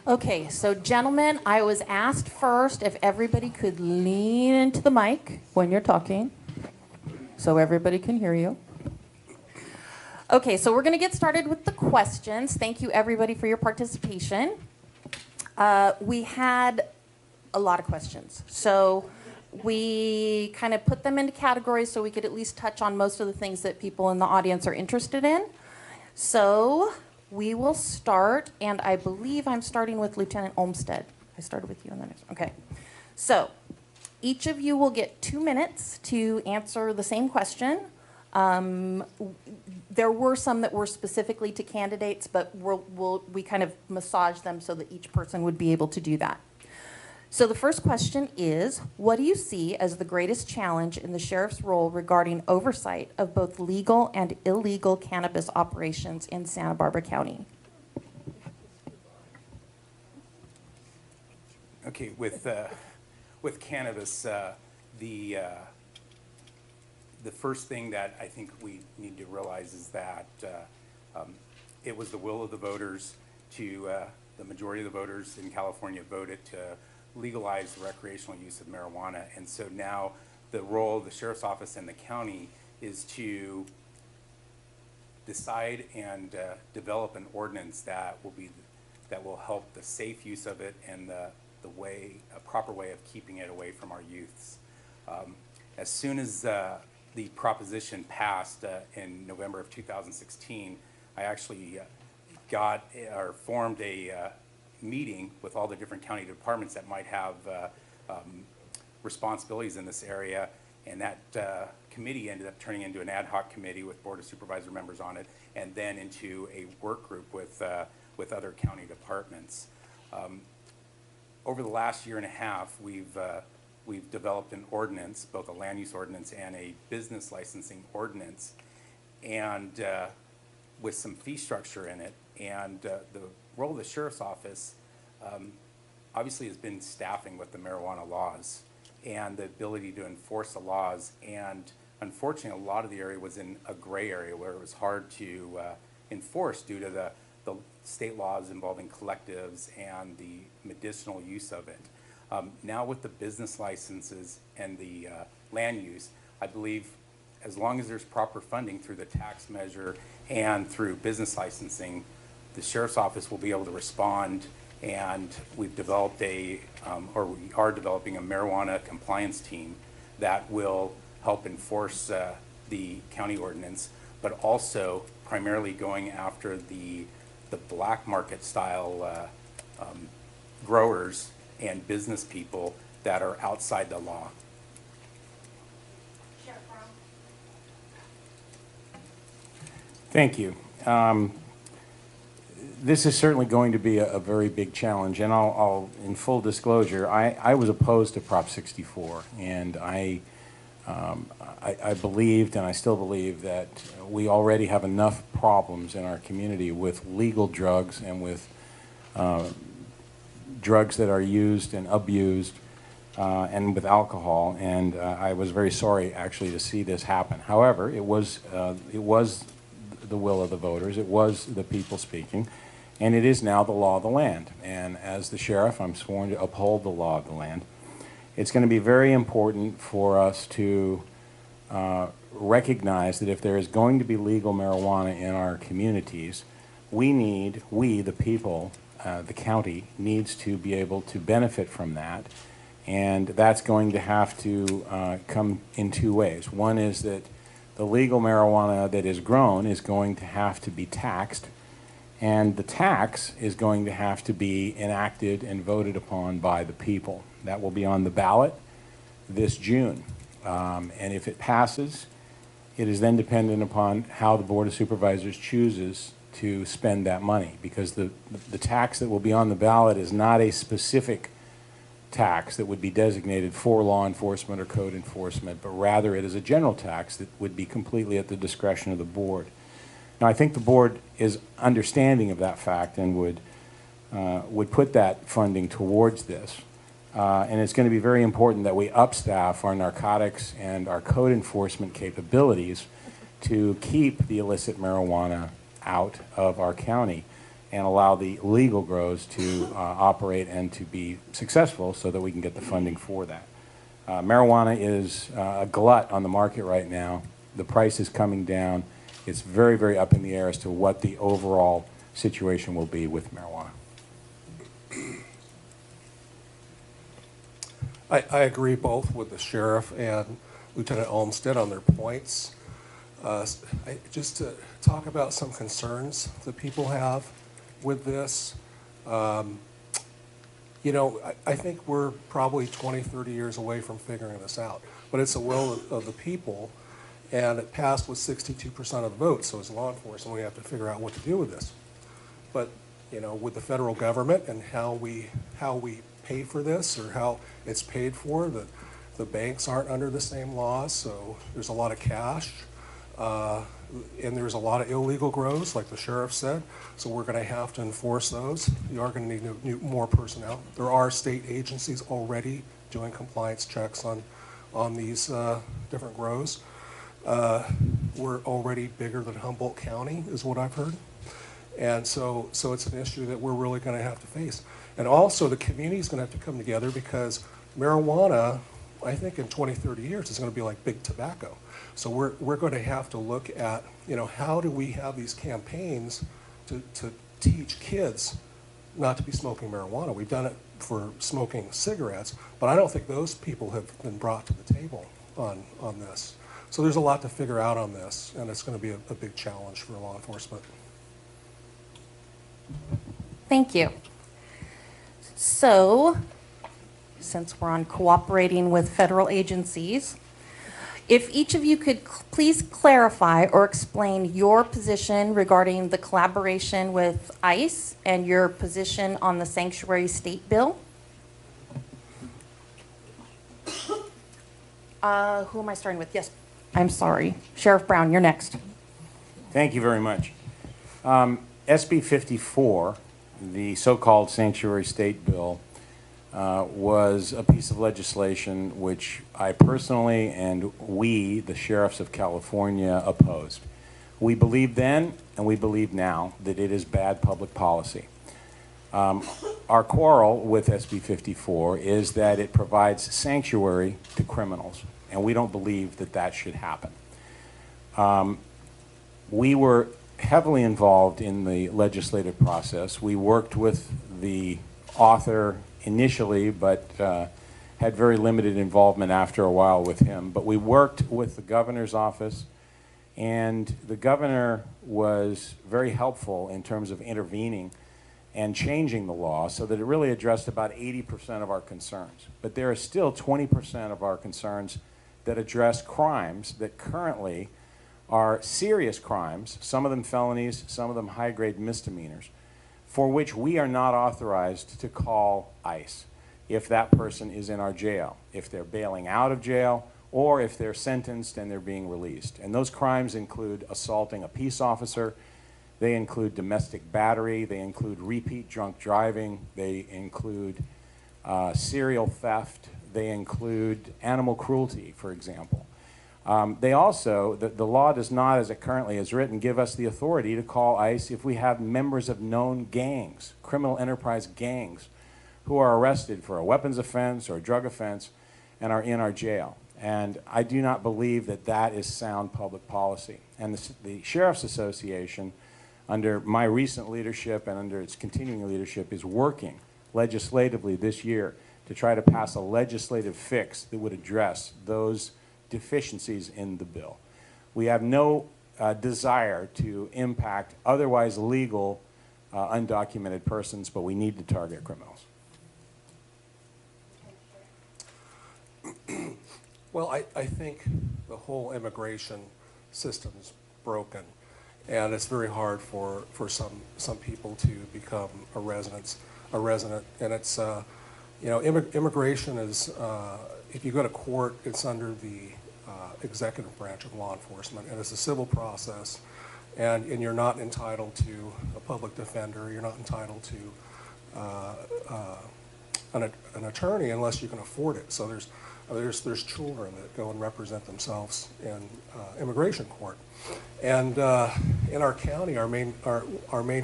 Okay, so gentlemen, I was asked first if everybody could lean into the mic when you're talking so everybody can hear you. Okay, so we're going to get started with the questions. Thank you, everybody, for your participation. We had a lot of questions. So we kind of put them into categories so we could at least touch on most of the things that people in the audience are interested in. So we will start, and I believe I'm starting with Lieutenant Olmstead. I started with you on the next. Okay. So each of you will get 2 minutes to answer the same question. There were some that were specifically to candidates, but we kind of massage them so that each person would be able to do that. So the first question is, what do you see as the greatest challenge in the sheriff's role regarding oversight of both legal and illegal cannabis operations in Santa Barbara County? Okay, with cannabis, the first thing that I think we need to realize is that it was the will of the voters the majority of the voters in California voted to legalize the recreational use of marijuana. And so now the role of the sheriff's office and the county is to decide and develop an ordinance that will help the safe use of it and a proper way of keeping it away from our youths. As soon as the proposition passed in November of 2016, I actually formed a meeting with all the different county departments that might have responsibilities in this area, and that committee ended up turning into an ad hoc committee with Board of Supervisor members on it, and then into a work group with other county departments. Over the last year and a half, we've developed an ordinance, both a land use ordinance and a business licensing ordinance, and with some fee structure in it. And the role of the sheriff's office obviously has been staffing with the marijuana laws and the ability to enforce the laws. And unfortunately, a lot of the area was in a gray area where it was hard to enforce due to the state laws involving collectives and the medicinal use of it. Now with the business licenses and the land use, I believe as long as there's proper funding through the tax measure and through business licensing, the sheriff's office will be able to respond. And we've developed we are developing a marijuana compliance team that will help enforce the county ordinance, but also primarily going after the black market style growers and business people that are outside the law. Thank you. This is certainly going to be a very big challenge, and I'll in full disclosure, I was opposed to Prop 64, and I believed, and I still believe, that we already have enough problems in our community with legal drugs and with drugs that are used and abused, and with alcohol, and I was very sorry actually to see this happen. However, it was the will of the voters, it was the people speaking, and it is now the law of the land. And as the sheriff, I'm sworn to uphold the law of the land. It's going to be very important for us to recognize that if there is going to be legal marijuana in our communities, the people, the county, needs to be able to benefit from that. And that's going to have to come in two ways. One is that the legal marijuana that is grown is going to have to be taxed, and the tax is going to have to be enacted and voted upon by the people. That will be on the ballot this June. And if it passes, it is then dependent upon how the Board of Supervisors chooses to spend that money, because the tax that will be on the ballot is not a specific tax that would be designated for law enforcement or code enforcement, but rather it is a general tax that would be completely at the discretion of the board. Now, I think the board is understanding of that fact and would put that funding towards this. And it's going to be very important that we upstaff our narcotics and our code enforcement capabilities to keep the illicit marijuana out of our county. and allow the legal grows to operate and to be successful so that we can get the funding for that. Marijuana is a glut on the market right now. The price is coming down. It's very, very up in the air as to what the overall situation will be with marijuana. I agree both with the sheriff and Lieutenant Olmstead on their points. Just to talk about some concerns that people have with this. You know, I think we're probably 20, 30 years away from figuring this out. But it's a will of the people, and it passed with 62% of the vote. So as law enforcement, we have to figure out what to do with this. But, you know, with the federal government and how we pay for this, or how it's paid for, the banks aren't under the same laws, so there's a lot of cash. And there's a lot of illegal grows, like the sheriff said, so we're going to have to enforce those. You are going to need more personnel. There are state agencies already doing compliance checks on these different grows. We're already bigger than Humboldt County, is what I've heard. And so it's an issue that we're really going to have to face. And also the community is going to have to come together, because marijuana, I think in 20, 30 years, is going to be like big tobacco. So we're going to have to look at, you know, how do we have these campaigns to teach kids not to be smoking marijuana. We've done it for smoking cigarettes, but I don't think those people have been brought to the table on this. So there's a lot to figure out on this, and it's going to be a big challenge for law enforcement. Thank you. So, since we're on cooperating with federal agencies, if each of you could please clarify or explain your position regarding the collaboration with ICE and your position on the sanctuary state bill. Who am I starting with? Yes, I'm sorry. Sheriff Brown, you're next. Thank you very much. SB 54, the so-called sanctuary state bill, was a piece of legislation which I personally and we, the sheriffs of California, opposed. We believed then, and we believe now, that it is bad public policy. Our quarrel with SB 54 is that it provides sanctuary to criminals, and we don't believe that that should happen. We were heavily involved in the legislative process. We worked with the author initially, but had very limited involvement after a while with him. But we worked with the governor's office, and the governor was very helpful in terms of intervening and changing the law so that it really addressed about 80% of our concerns. But there are still 20% of our concerns that address crimes that currently are serious crimes, some of them felonies, some of them high-grade misdemeanors, for which we are not authorized to call ICE if that person is in our jail, if they're bailing out of jail, or if they're sentenced and they're being released. And those crimes include assaulting a peace officer, they include domestic battery, they include repeat drunk driving, they include serial theft, they include animal cruelty, for example. They also, the law does not, as it currently is written, give us the authority to call ICE if we have members of known gangs, criminal enterprise gangs, who are arrested for a weapons offense or a drug offense and are in our jail. And I do not believe that that is sound public policy. And the Sheriff's Association, under my recent leadership and under its continuing leadership, is working legislatively this year to try to pass a legislative fix that would address those deficiencies in the bill. We have no desire to impact otherwise legal undocumented persons, but we need to target criminals. Well, I think the whole immigration system's broken, and it's very hard for some people to become a resident. And it's you know, immigration is if you go to court, it's under the executive branch of law enforcement, and it's a civil process, and you're not entitled to a public defender, you're not entitled to an attorney unless you can afford it. So there's children that go and represent themselves in immigration court. And in our county, our main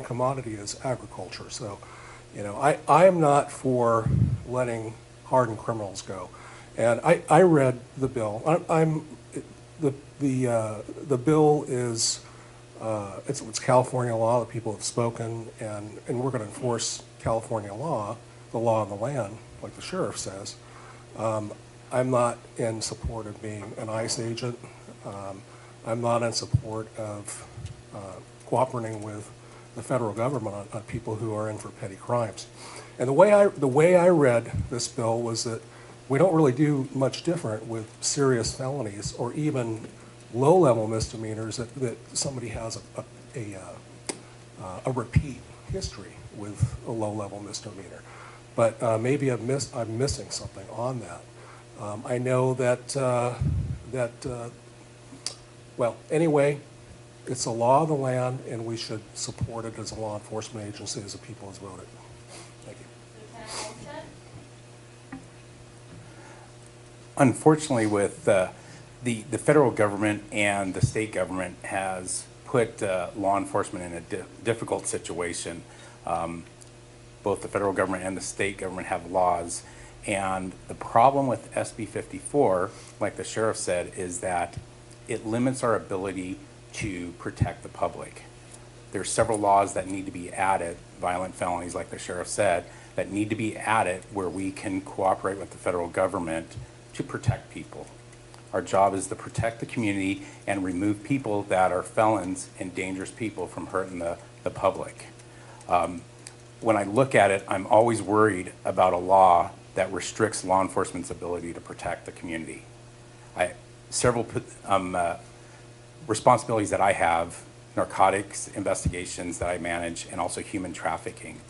commodity is agriculture. So, you know, I am not for letting hardened criminals go. And I read the bill. The bill is it's California law. The people have spoken, and we're going to enforce California law, the law of the land, like the sheriff says. I'm not in support of being an ICE agent. I'm not in support of cooperating with the federal government on people who are in for petty crimes. And the way I read this bill was that we don't really do much different with serious felonies or even low-level misdemeanors that somebody has a repeat history with a low-level misdemeanor. But maybe I'm missing something on that. I know that well, anyway, it's a law of the land, and we should support it as a law enforcement agency as the people has voted. Thank you. Lieutenant Olmstead? Unfortunately, with the federal government and the state government has put law enforcement in a difficult situation. Both the federal government and the state government have laws, and the problem with SB 54, like the sheriff said, is that it limits our ability to protect the public. There's several laws that need to be added, violent felonies, like the sheriff said, that need to be added where we can cooperate with the federal government to protect people. Our job is to protect the community and remove people that are felons and dangerous people from hurting the public. When I look at it, I'm always worried about a law that restricts law enforcement's ability to protect the community. Several responsibilities that I have, narcotics investigations that I manage, and also human trafficking.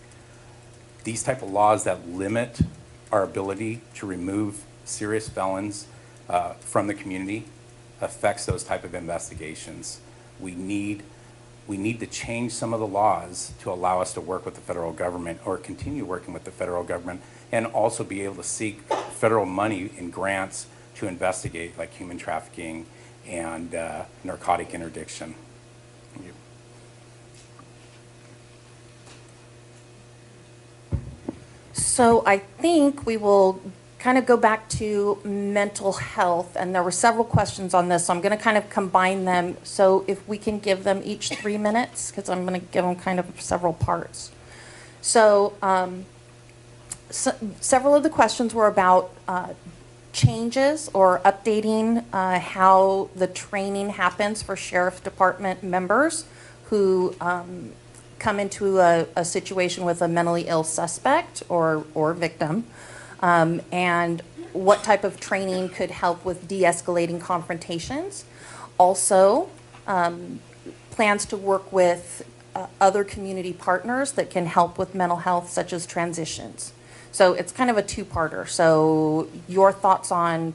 These type of laws that limit our ability to remove serious felons from the community affects those type of investigations. We need to change some of the laws to allow us to work with the federal government or continue working with the federal government, and also be able to seek federal money and grants to investigate, like human trafficking and narcotic interdiction. Thank you. So I think we will kind of go back to mental health, and there were several questions on this, so I'm going to kind of combine them. So if we can give them each 3 minutes, because I'm going to give them kind of several parts. So, several of the questions were about changes or updating how the training happens for sheriff department members who come into a situation with a mentally ill suspect or victim, and what type of training could help with de-escalating confrontations. Also, plans to work with other community partners that can help with mental health, such as transitions. So it's kind of a two-parter. So your thoughts on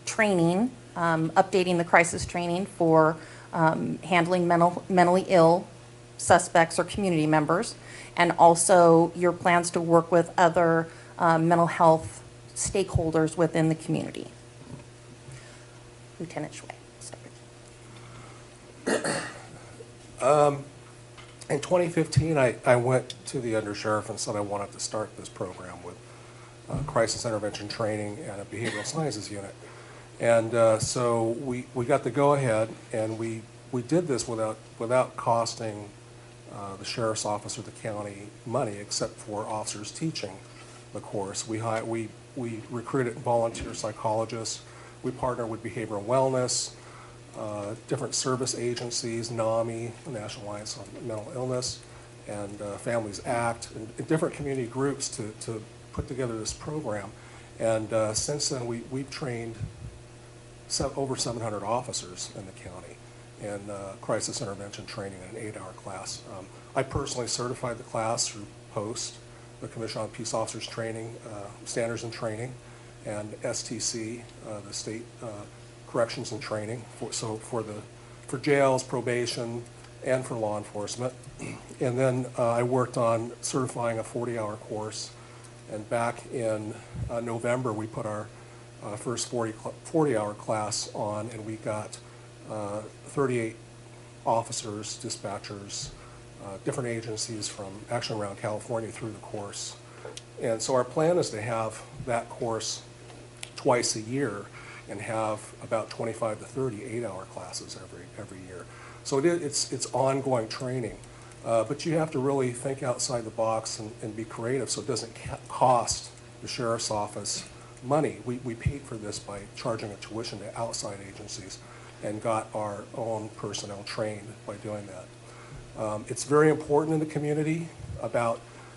training, updating the crisis training for handling mentally ill suspects or community members, and also your plans to work with other mental health stakeholders within the community. Lieutenant Hsueh. In 2015, I went to the undersheriff and said I wanted to start this program with crisis intervention training and a behavioral sciences unit. And so we got the go-ahead, and we did this without costing the sheriff's office or the county money, except for officers teaching the course. We recruited volunteer psychologists. We partnered with behavioral wellness, different service agencies, NAMI, the National Alliance on Mental Illness, and Families Act, and different community groups to put together this program. And since then, we've trained over 700 officers in the county in crisis intervention training in an 8-hour class. I personally certified the class through POST, the Commission on Peace Officers Training, Standards and Training, and STC, the State Corrections and Training, for jails, probation, and for law enforcement. And then I worked on certifying a 40-hour course And back in November, we put our first 40-hour class on, and we got 38 officers, dispatchers, different agencies from actually around California through the course. And so our plan is to have that course twice a year and have about 25 to 30 8-hour classes every year. So it's ongoing training. But you have to really think outside the box and be creative so it doesn't cost the sheriff's office money. We paid for this by charging a tuition to outside agencies and got our own personnel trained by doing that. It's very important in the community.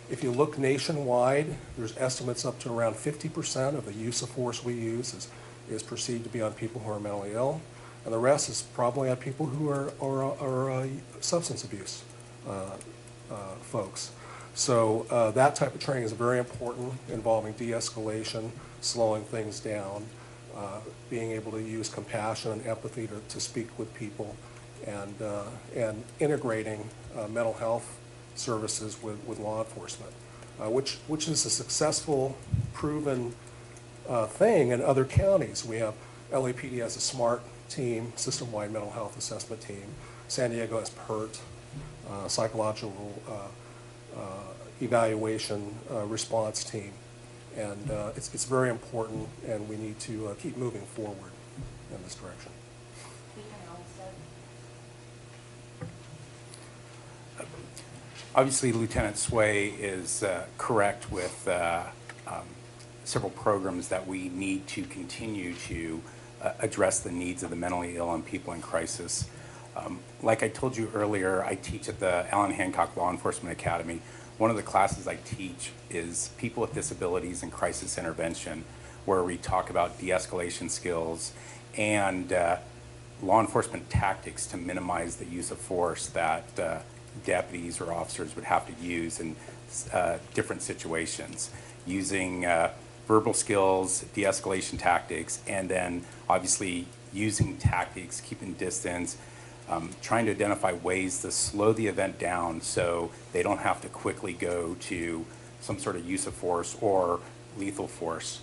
If you look nationwide, there's estimates up to around 50% of the use of force we use is perceived to be on people who are mentally ill, and the rest is probably on people who are substance abuse folks. So that type of training is very important, involving de-escalation, slowing things down, being able to use compassion and empathy to speak with people, and integrating mental health services with law enforcement, which is a successful, proven thing in other counties. We have LAPD has a SMART team, system-wide mental health assessment team. San Diego has PERT, psychological evaluation response team. And it's very important, and we need to keep moving forward in this direction. Obviously, Lieutenant Hsueh is correct with several programs that we need to continue to address the needs of the mentally ill and people in crisis. Like I told you earlier, I teach at the Allen Hancock Law Enforcement Academy. One of the classes I teach is People with Disabilities and Crisis Intervention, where we talk about de-escalation skills and law enforcement tactics to minimize the use of force that deputies or officers would have to use in different situations, using verbal skills, de-escalation tactics, and then obviously using tactics, keeping distance, trying to identify ways to slow the event down so they don't have to quickly go to some sort of use of force or lethal force.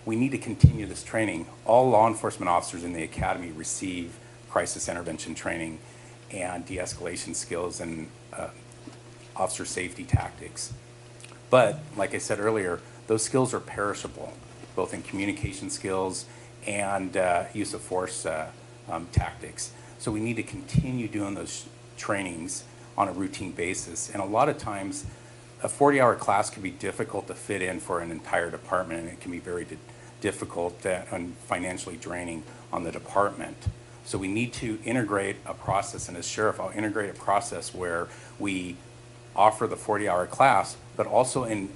We need to continue this training. All law enforcement officers in the academy receive crisis intervention training and de-escalation skills and officer safety tactics. But like I said earlier, those skills are perishable, both in communication skills and use of force tactics. So we need to continue doing those trainings on a routine basis. And a lot of times, a 40-hour class can be difficult to fit in for an entire department, and it can be very difficult and financially draining on the department. So we need to integrate a process, and as sheriff, I'll integrate a process where we offer the 40-hour class, but also in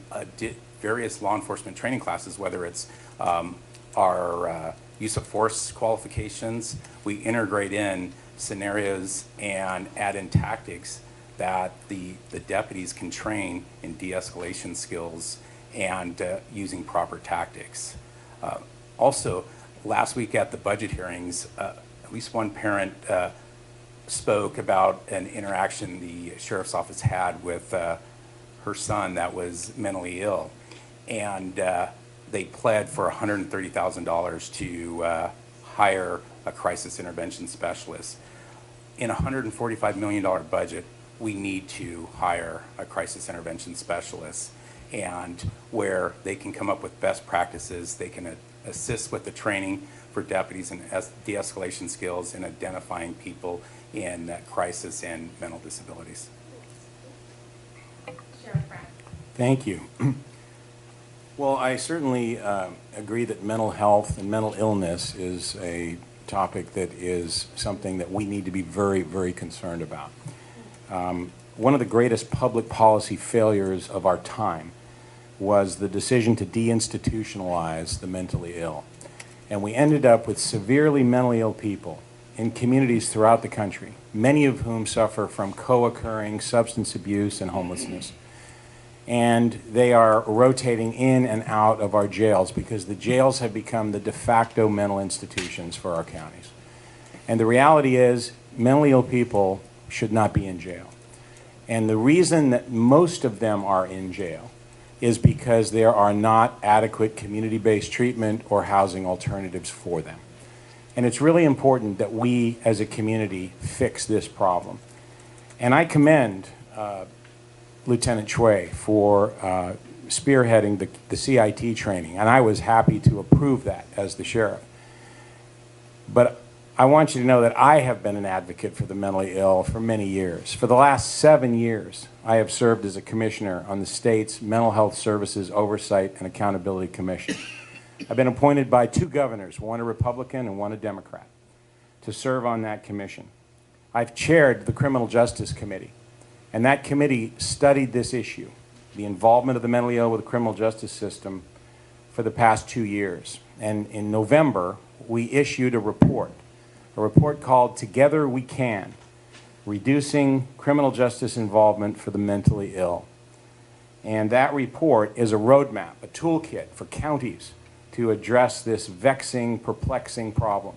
various law enforcement training classes, whether it's our use of force qualifications, we integrate in scenarios and add in tactics that the deputies can train in de-escalation skills and using proper tactics. Also, last week at the budget hearings, at least one parent spoke about an interaction the sheriff's office had with her son that was mentally ill. And they pled for $130,000 to hire a crisis intervention specialist. In a $145 million budget, we need to hire a crisis intervention specialist, and where they can come up with best practices, they can assist with the training for deputies and de-escalation skills in identifying people in crisis and mental disabilities. Sheriff Brown. Thank you. Well, I certainly agree that mental health and mental illness is a topic that is something that we need to be very, very concerned about. One of the greatest public policy failures of our time was the decision to deinstitutionalize the mentally ill. And we ended up with severely mentally ill people in communities throughout the country, many of whom suffer from co-occurring substance abuse and homelessness. And they are rotating in and out of our jails because the jails have become the de facto mental institutions for our counties. And the reality is, mentally ill people should not be in jail. And the reason that most of them are in jail is because there are not adequate community-based treatment or housing alternatives for them. And it's really important that we, as a community, fix this problem. And I commend Lieutenant Hsueh for spearheading the CIT training, and I was happy to approve that as the sheriff. But I want you to know that I have been an advocate for the mentally ill for many years. For the last 7 years, I have served as a commissioner on the state's Mental Health Services Oversight and Accountability Commission. I've been appointed by 2 governors, one a Republican and one a Democrat, to serve on that commission. I've chaired the Criminal Justice Committee, and that committee studied this issue, the involvement of the mentally ill with the criminal justice system, for the past 2 years. And in November, we issued a report called Together We Can, Reducing Criminal Justice Involvement for the Mentally Ill. And that report is a roadmap, a toolkit for counties to address this vexing, perplexing problem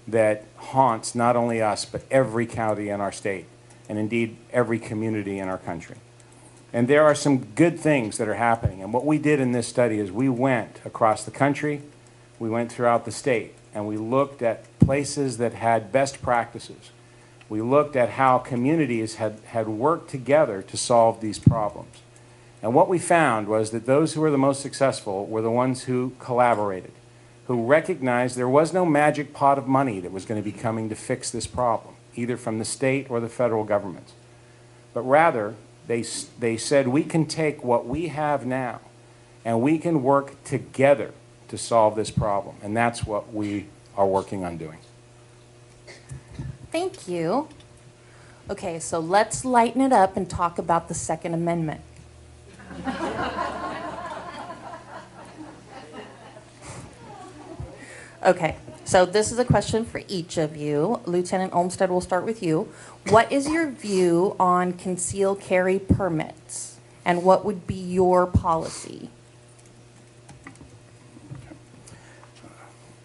that haunts not only us, but every county in our state, and indeed every community in our country. And there are some good things that are happening. And what we did in this study is we went across the country, we went throughout the state, and we looked at places that had best practices. We looked at how communities had worked together to solve these problems. And what we found was that those who were the most successful were the ones who collaborated, who recognized there was no magic pot of money that was going to be coming to fix this problem, either from the state or the federal governments. But rather, they said, we can take what we have now and we can work together to solve this problem. And that's what we are working on doing. Thank you. Okay, so let's lighten it up and talk about the Second Amendment. Okay, so this is a question for each of you. Lieutenant Olmstead, we'll start with you. What is your view on concealed carry permits, and what would be your policy?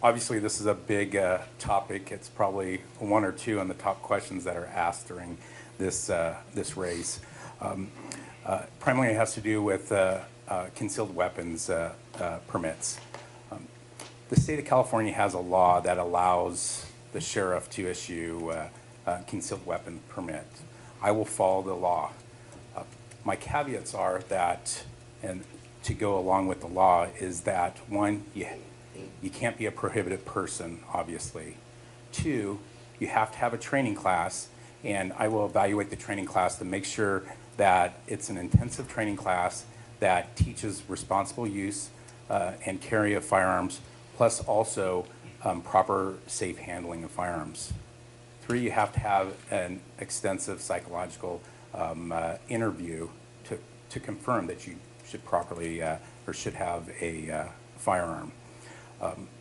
Obviously, this is a big topic. It's probably 1 or 2 on the top questions that are asked during this race. Primarily, it has to do with concealed weapons permits. The state of California has a law that allows the sheriff to issue a concealed weapon permit. I will follow the law. My caveats are that, and to go along with the law, is that 1, you can't be a prohibited person, obviously. 2, you have to have a training class, and I will evaluate the training class to make sure that it's an intensive training class that teaches responsible use and carry of firearms, plus also proper safe handling of firearms. 3, you have to have an extensive psychological interview to confirm that you should properly or should have a firearm.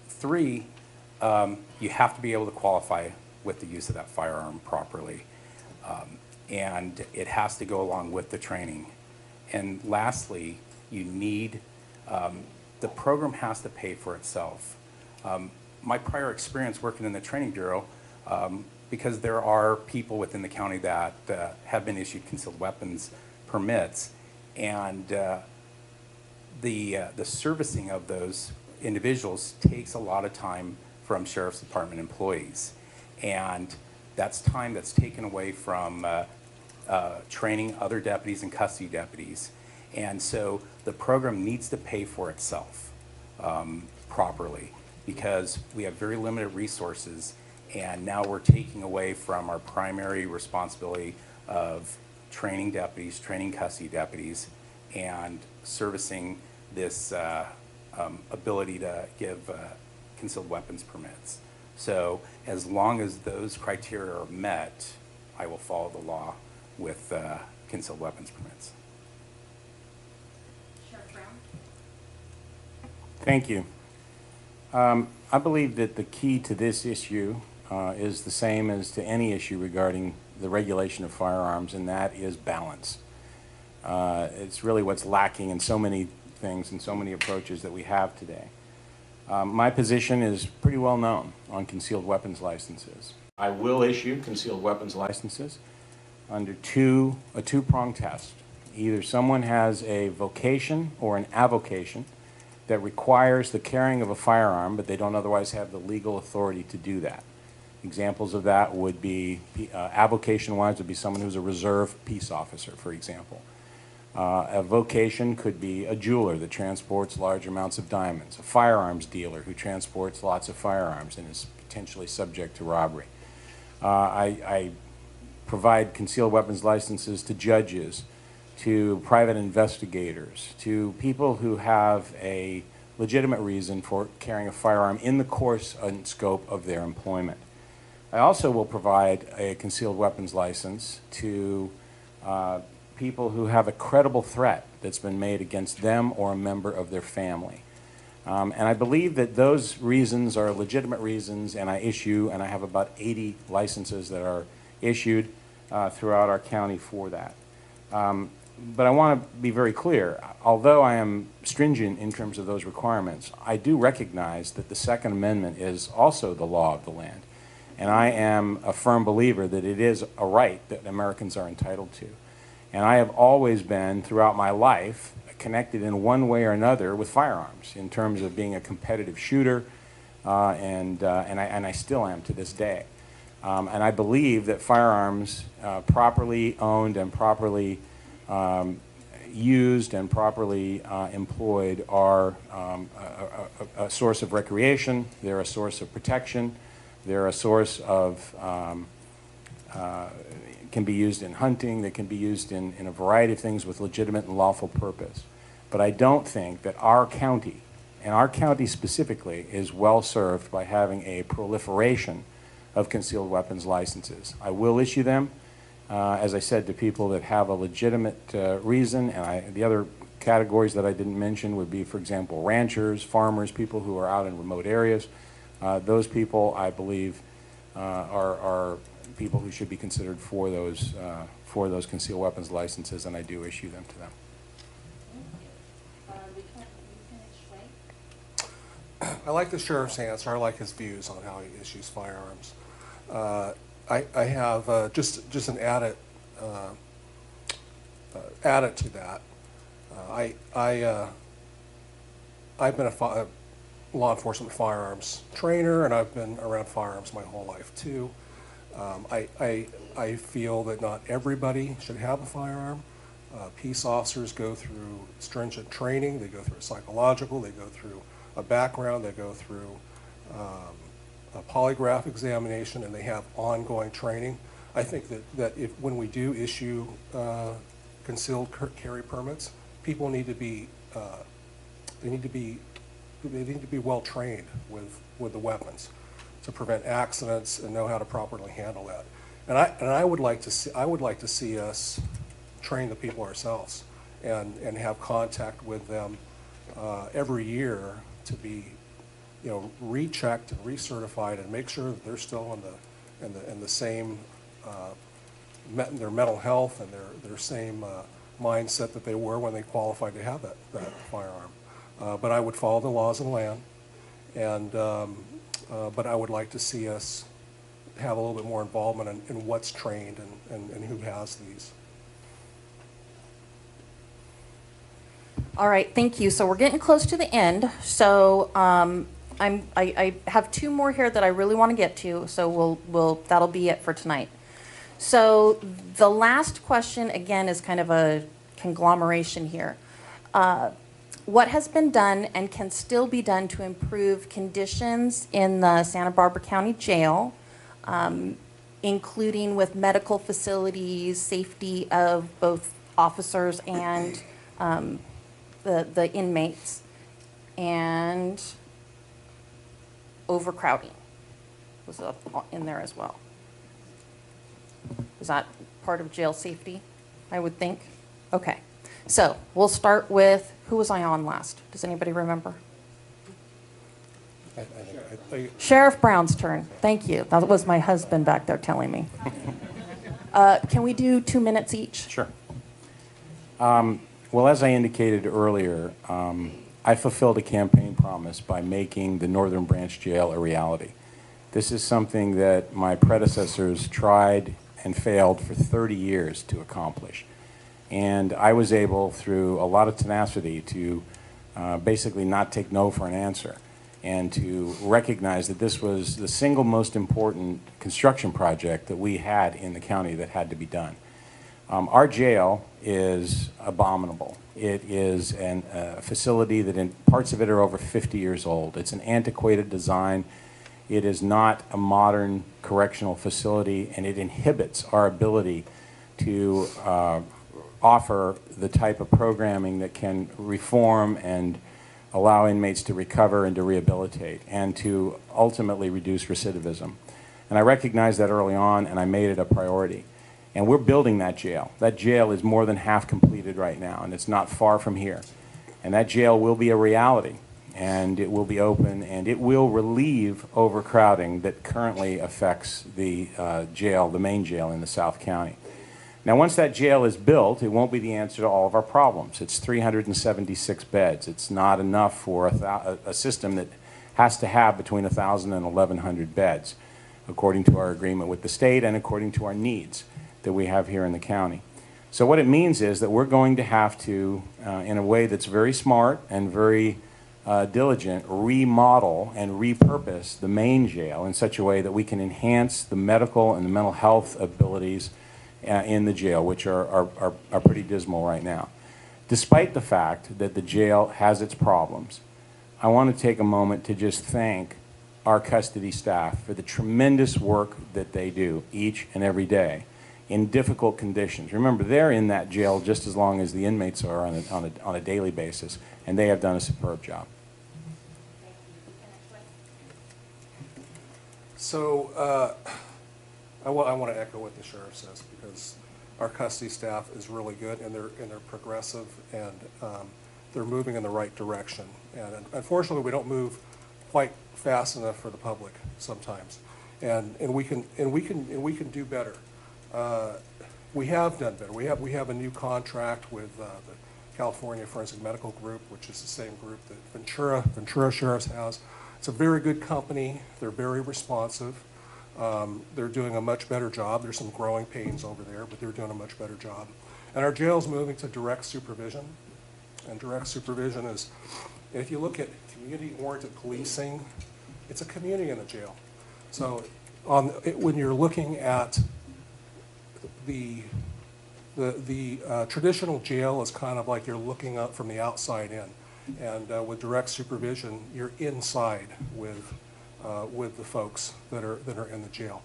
3, you have to be able to qualify with the use of that firearm properly. And it has to go along with the training. And lastly, you need, the program has to pay for itself. My prior experience working in the training bureau, because there are people within the county that have been issued concealed weapons permits, and the servicing of those individuals takes a lot of time from Sheriff's Department employees. And that's time that's taken away from training other deputies and custody deputies. And so the program needs to pay for itself properly, because we have very limited resources, and now we're taking away from our primary responsibility of training deputies, training custody deputies, and servicing this ability to give concealed weapons permits. So as long as those criteria are met, I will follow the law with concealed weapons permits. Sheriff Brown? Thank you. I believe that the key to this issue is the same as to any issue regarding the regulation of firearms, and that is balance. It's really what's lacking in so many things and so many approaches that we have today. My position is pretty well known on concealed weapons licenses. I will issue concealed weapons licenses under a two-prong test. either someone has a vocation or an avocation that requires the carrying of a firearm, but they don't otherwise have the legal authority to do that. Examples of that would be, avocation-wise, would be someone who's a reserve peace officer, for example. A vocation could be a jeweler that transports large amounts of diamonds, a firearms dealer who transports lots of firearms and is potentially subject to robbery. I provide concealed weapons licenses to judges, to private investigators, to people who have a legitimate reason for carrying a firearm in the course and scope of their employment. I also will provide a concealed weapons license to people who have a credible threat that's been made against them or a member of their family. And I believe that those reasons are legitimate reasons, and I have about 80 licenses that are issued throughout our county for that. But I want to be very clear. Although I am stringent in terms of those requirements, I do recognize that the Second Amendment is also the law of the land. And I am a firm believer that it is a right that Americans are entitled to. And I have always been, throughout my life, connected in one way or another with firearms in terms of being a competitive shooter, and I still am to this day. And I believe that firearms, properly owned and properly used and properly employed, are a source of recreation, they're a source of protection, they're a source of, can be used in hunting, they can be used in a variety of things with legitimate and lawful purpose. But I don't think that our county, and our county specifically, is well served by having a proliferation of concealed weapons licenses. I will issue them, as I said, to people that have a legitimate reason, and the other categories that I didn't mention would be, for example, ranchers, farmers, people who are out in remote areas. Those people, I believe, are people who should be considered for those concealed weapons licenses, and I do issue them to them. I like the sheriff's answer. I like his views on how he issues firearms. I have just an added to that. I've been a law enforcement firearms trainer, and I've been around firearms my whole life too. I feel that not everybody should have a firearm. Peace officers go through stringent training. They go through a psychological. They go through a background. They go through a polygraph examination, and they have ongoing training. I think that when we do issue concealed carry permits, people need to be well trained with the weapons to prevent accidents and know how to properly handle that. And I would like to see us train the people ourselves and have contact with them every year to be, rechecked and recertified and make sure that they're still in the same their mental health and their same mindset that they were when they qualified to have that firearm. But I would follow the laws of the land, and but I would like to see us have a little bit more involvement in what's trained and who has these. All right, thank you. So we're getting close to the end. So I have two more here that I really want to get to. So that'll be it for tonight. So the last question again is kind of a conglomeration here. What has been done and can still be done to improve conditions in the Santa Barbara County Jail, including with medical facilities, safety of both officers and the inmates, and overcrowding was in there as well. Is that part of jail safety, I would think? Okay. So we'll start with, who was I on last? Does anybody remember? Sheriff Brown's turn. Thank you. That was my husband back there telling me. Can we do 2 minutes each? Sure. Well, as I indicated earlier, I fulfilled a campaign promise by making the Northern Branch Jail a reality. This is something that my predecessors tried and failed for 30 years to accomplish. And I was able, through a lot of tenacity, to basically not take no for an answer, and to recognize that this was the single most important construction project that we had in the county that had to be done. Our jail is abominable. It is a facility that in parts of it are over 50 years old. It's an antiquated design. It is not a modern correctional facility, and it inhibits our ability to offer the type of programming that can reform and allow inmates to recover and to rehabilitate and to ultimately reduce recidivism. And I recognized that early on, and I made it a priority. And we're building that jail. That jail is more than half completed right now, and it's not far from here. And that jail will be a reality, and it will be open, and it will relieve overcrowding that currently affects the jail, the main jail in the South County. Now, once that jail is built, it won't be the answer to all of our problems. It's 376 beds. It's not enough for a system that has to have between 1,000 and 1,100 beds, according to our agreement with the state and according to our needs that we have here in the county. So what it means is that we're going to have to, in a way that's very smart and very diligent, remodel and repurpose the main jail in such a way that we can enhance the medical and the mental health abilities in the jail, which are pretty dismal right now. Despite the fact that the jail has its problems, I want to take a moment to just thank our custody staff for the tremendous work that they do each and every day in difficult conditions. Remember, they're in that jail just as long as the inmates are on a daily basis, and they have done a superb job. So I want to echo what the sheriff says, because our custody staff is really good, and they're progressive, and they're moving in the right direction. And unfortunately, we don't move quite fast enough for the public sometimes, and we can do better. We have done better. We have a new contract with the California Forensic Medical Group, which is the same group that Ventura Sheriff's has. It's a very good company. They're very responsive. They're doing a much better job. There's some growing pains over there, but they're doing a much better job. And our jail's moving to direct supervision. And direct supervision is, if you look at community-oriented policing, it's a community in the jail. So when you're looking at the traditional jail is kind of like you're looking up from the outside in. And with direct supervision, you're inside with the folks that are in the jail.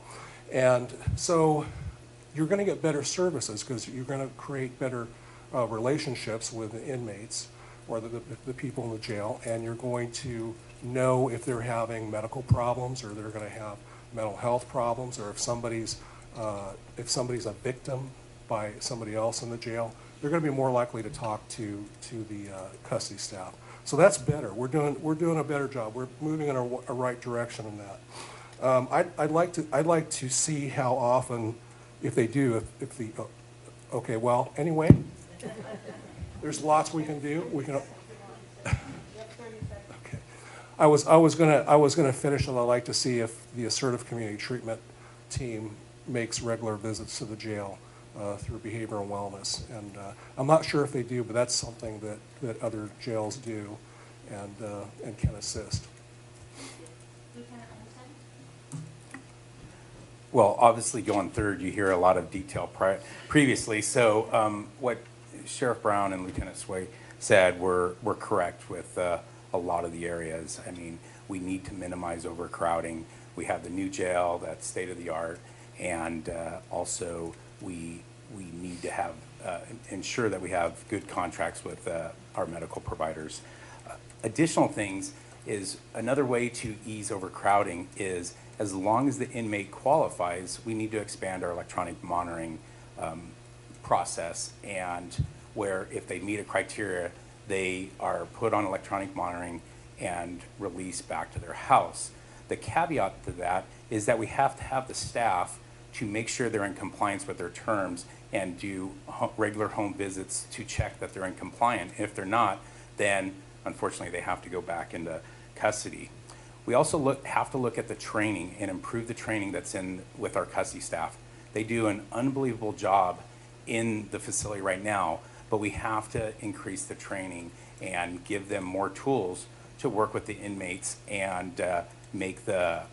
And so you're going to get better services because you're going to create better relationships with the inmates or the people in the jail, and you're going to know if they're having medical problems or they're going to have mental health problems, or if somebody's a victim by somebody else in the jail, they're going to be more likely to talk to the custody staff. So that's better. We're doing a better job. We're moving in a right direction in that. I'd like to see how often, if they do, if the okay. Well, anyway, there's lots we can do. We can. Okay. I was gonna finish, and I'd like to see if the assertive community treatment team makes regular visits to the jail through behavioral wellness, and I'm not sure if they do, but that's something that other jails do, and can assist. Well, obviously going third, you hear a lot of detail previously. So what Sheriff Brown and Lieutenant Hsueh said were correct with a lot of the areas. I mean, we need to minimize overcrowding. We have the new jail that's state of the art, and also we need to have ensure that we have good contracts with our medical providers. Additional things is another way to ease overcrowding is, as long as the inmate qualifies, we need to expand our electronic monitoring process, and where if they meet a criteria, they are put on electronic monitoring and released back to their house. The caveat to that is that we have to have the staff to make sure they're in compliance with their terms and do regular home visits to check that they're in compliance. If they're not, then unfortunately they have to go back into custody. We also have to look at the training and improve the training that's in with our custody staff. They do an unbelievable job in the facility right now, but we have to increase the training and give them more tools to work with the inmates and make the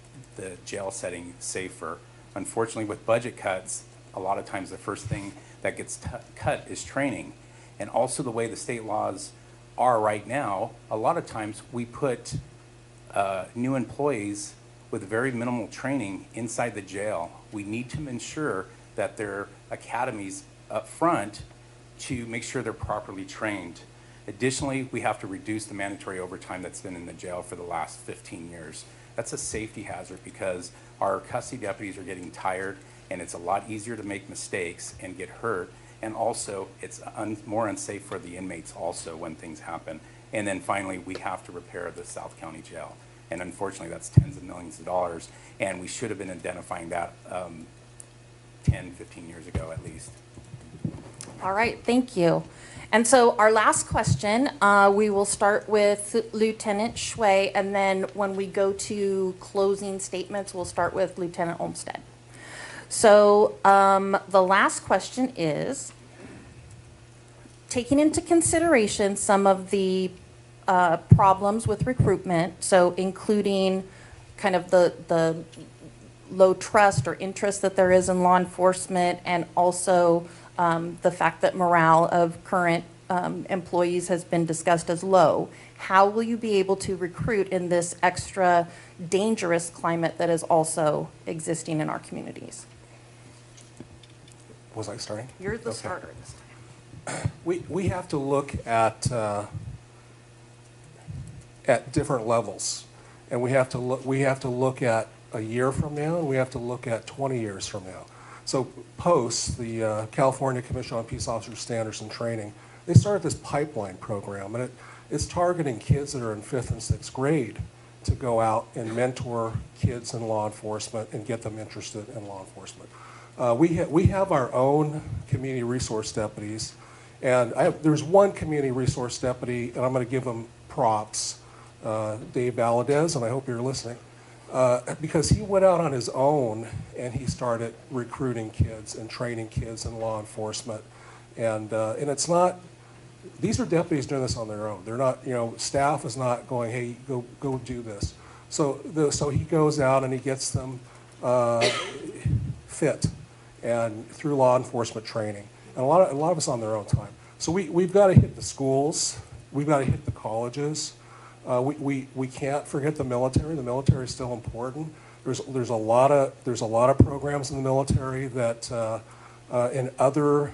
jail setting safer. Unfortunately, with budget cuts, a lot of times the first thing that gets cut is training. And also the way the state laws are right now, a lot of times we put new employees with very minimal training inside the jail. We need to ensure that their academies up front to make sure they're properly trained. Additionally, we have to reduce the mandatory overtime that's been in the jail for the last 15 years. That's a safety hazard because our custody deputies are getting tired, and it's a lot easier to make mistakes and get hurt. And also, it's more unsafe for the inmates also when things happen. And then finally, we have to repair the South County Jail. And unfortunately, that's tens of millions of dollars. And we should have been identifying that 10, 15 years ago at least. All right, thank you. And so our last question, we will start with Lieutenant Hsueh, and then when we go to closing statements, we'll start with Lieutenant Olmstead. So the last question is, taking into consideration some of the problems with recruitment, so including kind of the low trust or interest that there is in law enforcement, and also the fact that morale of current employees has been discussed as low. How will you be able to recruit in this extra dangerous climate that is also existing in our communities? Was I starting? You're the Okay. starter this time. We have to look at different levels, and we have to look at a year from now, and we have to look at 20 years from now. So POST, the California Commission on Peace Officer Standards and Training, they started this pipeline program, and it's targeting kids that are in 5th and 6th grade to go out and mentor kids in law enforcement and get them interested in law enforcement. We have our own community resource deputies, and there's one community resource deputy, and I'm going to give him props, Dave Valadez, and I hope you're listening, because he went out on his own and he started recruiting kids and training kids in law enforcement, and it's not. These are deputies doing this on their own. They're not, staff is not going, hey, go do this. So he goes out and he gets them fit and through law enforcement training, and a lot of us on their own time. So we've got to hit the schools, we've got to hit the colleges. We can't forget the military. The military is still important. There's a lot of programs in the military that in other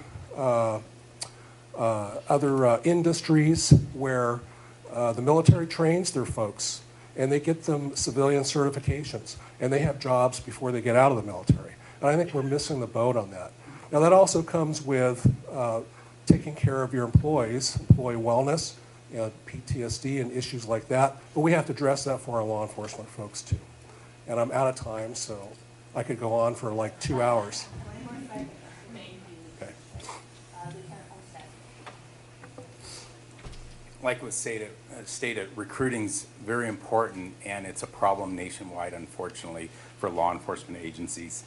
industries where the military trains their folks and they get them civilian certifications and they have jobs before they get out of the military. And I think we're missing the boat on that. Now that also comes with taking care of your employees, employee wellness, PTSD and issues like that. But we have to address that for our law enforcement folks too. And I'm out of time, so I could go on for like 2 hours. Okay. Like was stated, recruiting's very important, and it's a problem nationwide, unfortunately, for law enforcement agencies.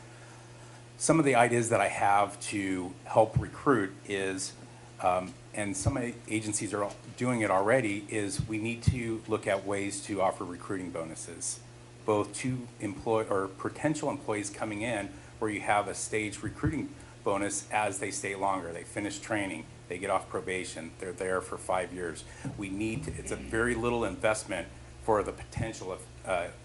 Some of the ideas that I have to help recruit is, and some agencies are doing it already, is we need to look at ways to offer recruiting bonuses, both to potential employees coming in, where you have a staged recruiting bonus as they stay longer. They finish training, they get off probation, they're there for 5 years. It's a very little investment for the potential of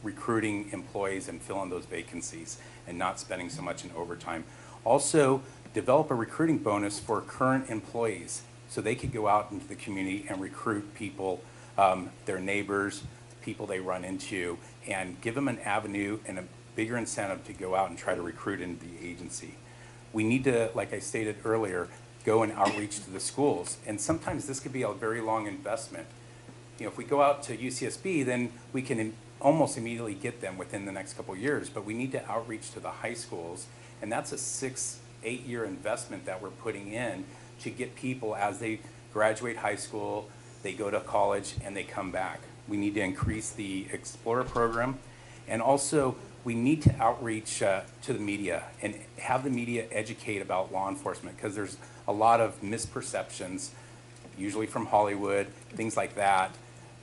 recruiting employees and filling those vacancies and not spending so much in overtime. Also, develop a recruiting bonus for current employees so they could go out into the community and recruit people, their neighbors, people they run into, and give them an avenue and a bigger incentive to go out and try to recruit into the agency. We need to, like I stated earlier, go and outreach to the schools. And sometimes this could be a very long investment. If we go out to UCSB, then we can almost immediately get them within the next couple of years, but we need to outreach to the high schools, and that's a 6-8 year investment that we're putting in to get people as they graduate high school, they go to college, and they come back. We need to increase the Explorer program, and also we need to outreach to the media and have the media educate about law enforcement, because there's a lot of misperceptions, usually from Hollywood, things like that,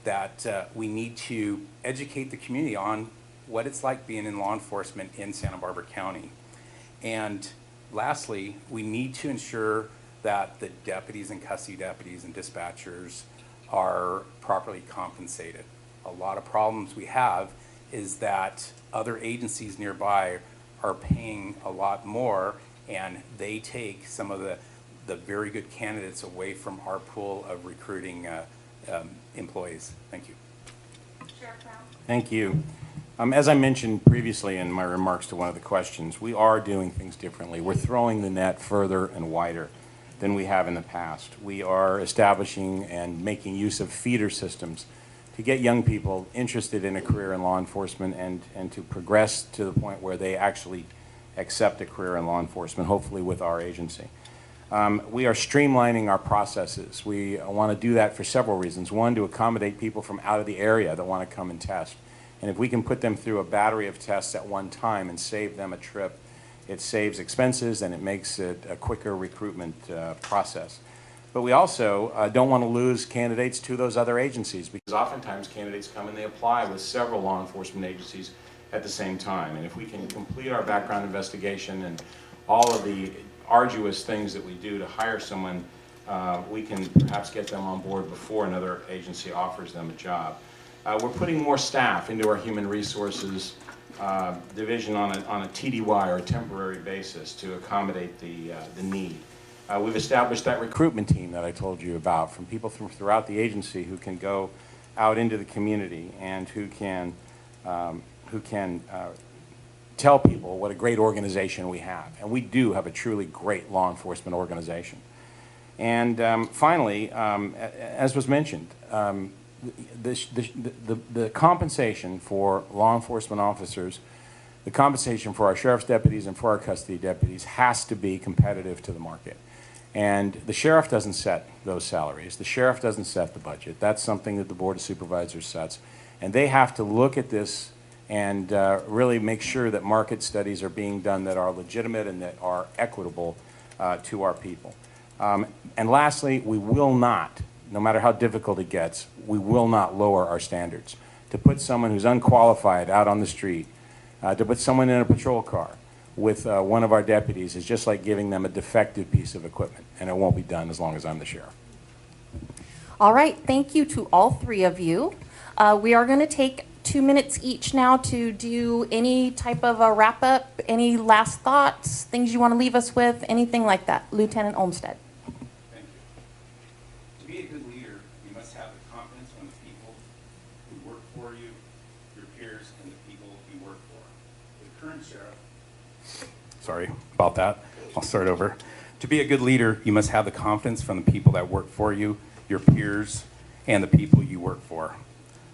that we need to educate the community on what it's like being in law enforcement in Santa Barbara County. And lastly, we need to ensure that the deputies and custody deputies and dispatchers are properly compensated. A lot of problems we have is that other agencies nearby are paying a lot more, and they take some of the very good candidates away from our pool of recruiting employees. Thank you. Sheriff Brown. Thank you. As I mentioned previously in my remarks to one of the questions, we are doing things differently. We're throwing the net further and wider than we have in the past. We are establishing and making use of feeder systems to get young people interested in a career in law enforcement and to progress to the point where they actually accept a career in law enforcement, hopefully with our agency. We are streamlining our processes. We want to do that for several reasons. One, to accommodate people from out of the area that want to come and test. And if we can put them through a battery of tests at one time and save them a trip, it saves expenses and it makes it a quicker recruitment process. But we also don't want to lose candidates to those other agencies, because oftentimes candidates come and they apply with several law enforcement agencies at the same time. And if we can complete our background investigation and all of the arduous things that we do to hire someone, we can perhaps get them on board before another agency offers them a job. We're putting more staff into our human resources division on a TDY or a temporary basis to accommodate the need. We've established that recruitment team that I told you about, from people from throughout the agency who can go out into the community and who can tell people what a great organization we have. And we do have a truly great law enforcement organization. And finally, as was mentioned, the compensation for law enforcement officers, the compensation for our sheriff's deputies and for our custody deputies has to be competitive to the market. And the sheriff doesn't set those salaries. The sheriff doesn't set the budget. That's something that the Board of Supervisors sets. And they have to look at this and really make sure that market studies are being done that are legitimate and that are equitable to our people. And lastly, we will not, no matter how difficult it gets, we will not lower our standards. To put someone who's unqualified out on the street, to put someone in a patrol car with one of our deputies is just like giving them a defective piece of equipment, and it won't be done as long as I'm the sheriff. All right, thank you to all three of you. We are going to take 2 minutes each now to do any type of a wrap-up, any last thoughts, things you want to leave us with, anything like that. Lieutenant Olmstead. Thank you. To be a good leader, you must have the confidence from the people who work for you, your peers, and the people you work for. The current sheriff... Sorry about that. I'll start over. To be a good leader, you must have the confidence from the people that work for you, your peers, and the people you work for.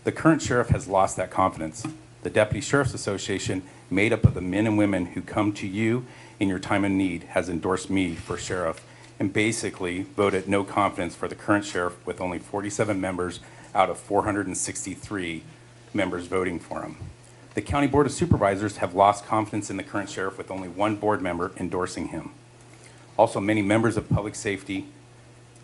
The current sheriff has lost that confidence. The Deputy Sheriff's Association, made up of the men and women who come to you in your time of need, has endorsed me for sheriff and basically voted no confidence for the current sheriff, with only 47 members out of 463 members voting for him. The County Board of Supervisors have lost confidence in the current sheriff, with only one board member endorsing him. Also, many members of public safety,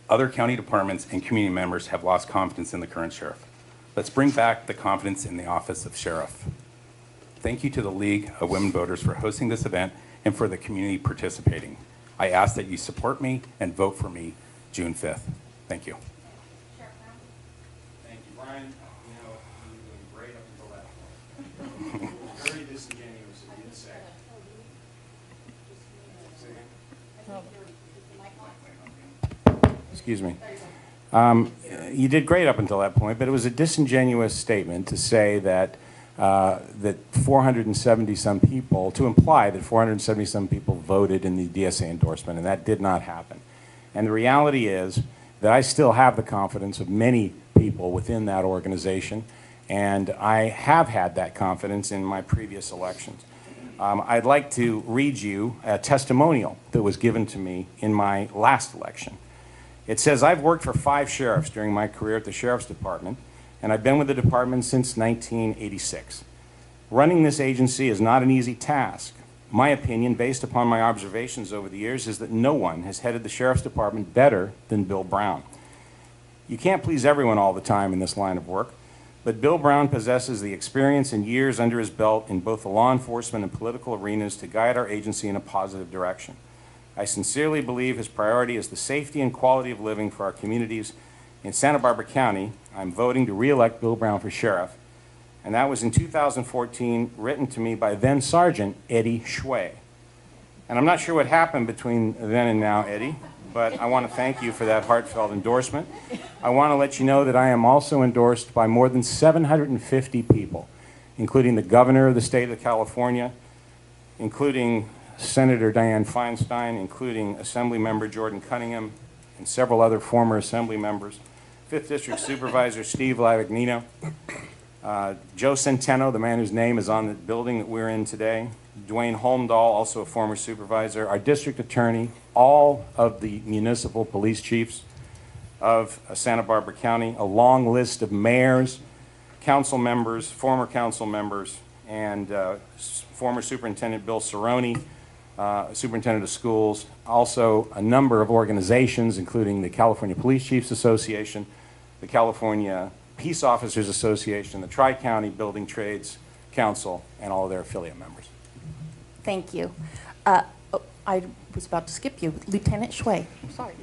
other county departments, and community members have lost confidence in the current sheriff. Let's bring back the confidence in the office of sheriff. Thank you to the League of Women Voters for hosting this event and for the community participating. I ask that you support me and vote for me June 5th. Thank you. Thank you, Brian. You know, you were doing great up until that point. Very disingenuous if you didn't say. Excuse me. You did great up until that point, but it was a disingenuous statement to say that that 470-some people, to imply that 470-some people voted in the DSA endorsement, and that did not happen. And the reality is that I still have the confidence of many people within that organization, and I have had that confidence in my previous elections. I'd like to read you a testimonial that was given to me in my last election. It says, I've worked for 5 sheriffs during my career at the Sheriff's Department, and I've been with the department since 1986. Running this agency is not an easy task. My opinion, based upon my observations over the years, is that no one has headed the Sheriff's Department better than Bill Brown. You can't please everyone all the time in this line of work, but Bill Brown possesses the experience and years under his belt in both the law enforcement and political arenas to guide our agency in a positive direction. I sincerely believe his priority is the safety and quality of living for our communities. In Santa Barbara County, I'm voting to re-elect Bill Brown for sheriff, and that was in 2014, written to me by then Sergeant Eddie Hsueh. And I'm not sure what happened between then and now, Eddie, but I want to thank you for that heartfelt endorsement. I want to let you know that I am also endorsed by more than 750 people, including the governor of the state of California, including Senator Dianne Feinstein, including Assembly Member Jordan Cunningham, and several other former Assembly members, 5th District Supervisor Steve Lavagnino, Joe Centeno, the man whose name is on the building that we're in today, Dwayne Holmdahl, also a former supervisor, our district attorney, all of the municipal police chiefs of Santa Barbara County, a long list of mayors, council members, former council members, and former Superintendent Bill Cerrone, Superintendent of Schools, also a number of organizations, including the California Police Chiefs Association, the California Peace Officers Association, the Tri-County Building Trades Council, and all of their affiliate members. Thank you. I was about to skip you. Lieutenant Hsueh. Sorry.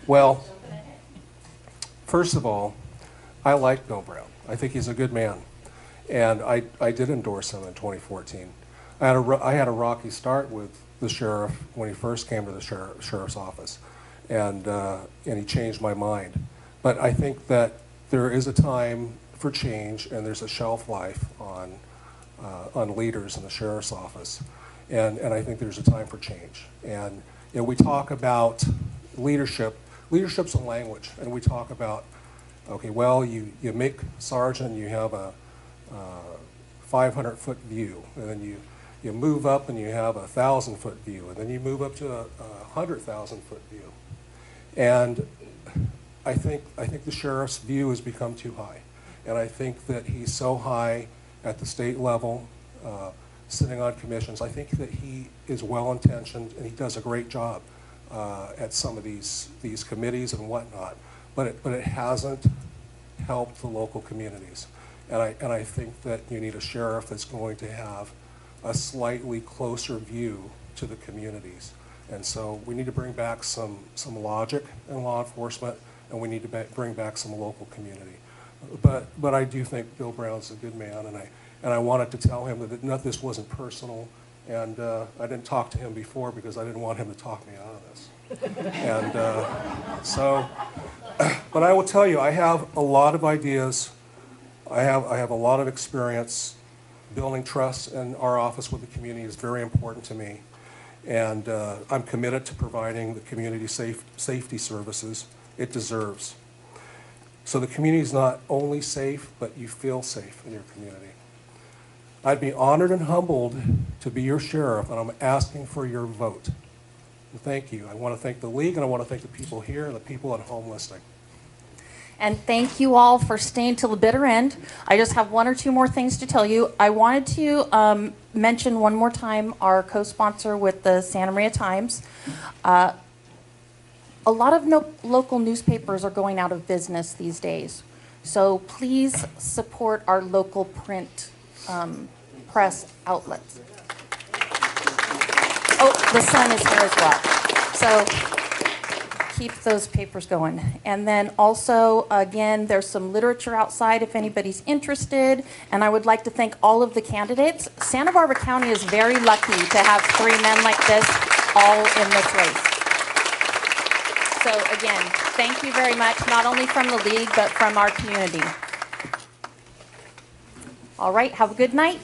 Well, first of all, I like Bill Brown. I think he's a good man. And I did endorse him in 2014. I had a rocky start with the sheriff when he first came to the sheriff's office, and he changed my mind. But I think that there is a time for change, and there's a shelf life on leaders in the sheriff's office, and I think there's a time for change. And you know, we talk about leadership. Leadership's a language, and we talk about, okay, well, you make sergeant, you have a 500-foot view, and then you move up and you have a 1,000-foot view, and then you move up to a 100,000-foot view. And I think the sheriff's view has become too high. And I think that he's so high at the state level, sitting on commissions. I think that he is well-intentioned and he does a great job at some of these committees and whatnot. But it hasn't helped the local communities. And I think that you need a sheriff that's going to have a slightly closer view to the communities. And so we need to bring back some logic in law enforcement, and we need to bring back some local community. But I do think Bill Brown's a good man, and I wanted to tell him that this wasn't personal, and I didn't talk to him before because I didn't want him to talk me out of this. And but I will tell you, I have a lot of ideas. I have a lot of experience. Building trust in our office with the community is very important to me. And I'm committed to providing the community safety services it deserves. So the community is not only safe, but you feel safe in your community. I'd be honored and humbled to be your sheriff, and I'm asking for your vote. And thank you. I want to thank the league, and I want to thank the people here and the people at home listening. And thank you all for staying till the bitter end. I just have one or two more things to tell you. I wanted to mention one more time our co-sponsor with the Santa Maria Times. A lot of local newspapers are going out of business these days. So please support our local print press outlets. Oh, the Sun is here as well. So keep those papers going. And then also, again, there's some literature outside if anybody's interested. And I would like to thank all of the candidates. Santa Barbara County is very lucky to have 3 men like this all in this race. So again, thank you very much, not only from the league, but from our community. All right, have a good night.